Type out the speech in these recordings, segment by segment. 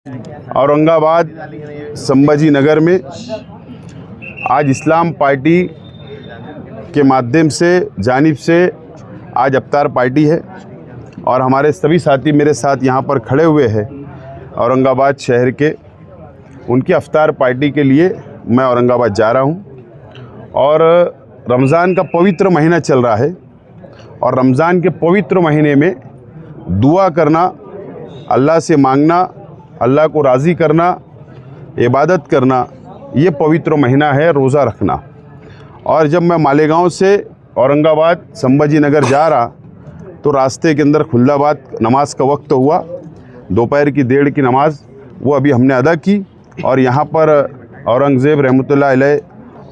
औरंगाबाद संभाजी नगर में आज इस्लाम पार्टी के माध्यम से जानिब से आज अफ्तार पार्टी है और हमारे सभी साथी मेरे साथ यहाँ पर खड़े हुए हैं औरंगाबाद शहर के। उनकी अफ्तार पार्टी के लिए मैं औरंगाबाद जा रहा हूँ और रमज़ान का पवित्र महीना चल रहा है और रमज़ान के पवित्र महीने में दुआ करना, अल्लाह से मांगना, अल्लाह को राज़ी करना, इबादत करना, ये पवित्र महीना है, रोज़ा रखना। और जब मैं मालेगांव से औरंगाबाद संभाजी नगर जा रहा तो रास्ते के अंदर खुल्दाबाद नमाज का वक्त हुआ, दोपहर की 1:30 की नमाज़ वो अभी हमने अदा की और यहाँ पर औरंगज़ेब रहमतुल्लाह अलैह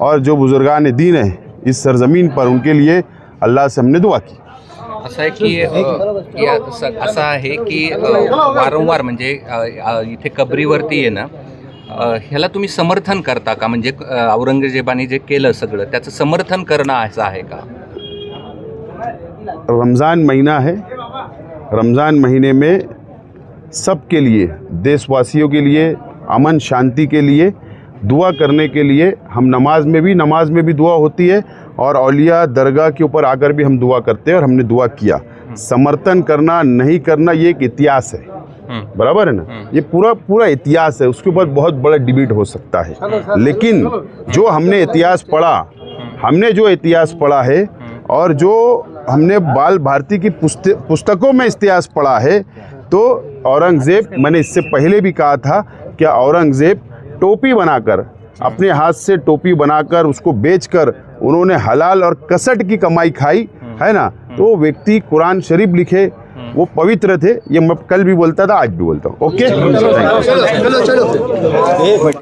और जो बुज़ुर्गान दीन हैं इस सरज़मीन पर, उनके लिए अल्लाह से हमने दुआ की। असं आहे की असं आहे की वारंवार म्हणजे इथे कबरीवरती आहे ना, ह्याला तुम्ही समर्थन करता का? म्हणजे औरंगजेबाने जे केलं सगळं त्याचं समर्थन करणं असं आहे का? रमज़ान महीना है, रमज़ान महीने में सबके लिए, देशवासियों के लिए, अमन शांति के लिए दुआ करने के लिए हम नमाज में भी दुआ होती है और औलिया दरगाह के ऊपर आकर भी हम दुआ करते हैं और हमने दुआ किया। समर्थन करना नहीं करना ये एक इतिहास है, बराबर है ना, ये पूरा इतिहास है, उसके ऊपर बहुत बड़ा डिबेट हो सकता है। लेकिन जो हमने इतिहास पढ़ा है और जो हमने बाल भारती की पुस्तकों में इतिहास पढ़ा है, तो औरंगज़ेब, मैंने इससे पहले भी कहा था कि औरंगज़ेब टोपी बनाकर, अपने हाथ से टोपी बनाकर उसको बेचकर उन्होंने हलाल और कसट की कमाई खाई है ना। तो वो व्यक्ति कुरान शरीफ लिखे, वो पवित्र थे, ये मैं कल भी बोलता था, आज भी बोलता हूँ। ओके।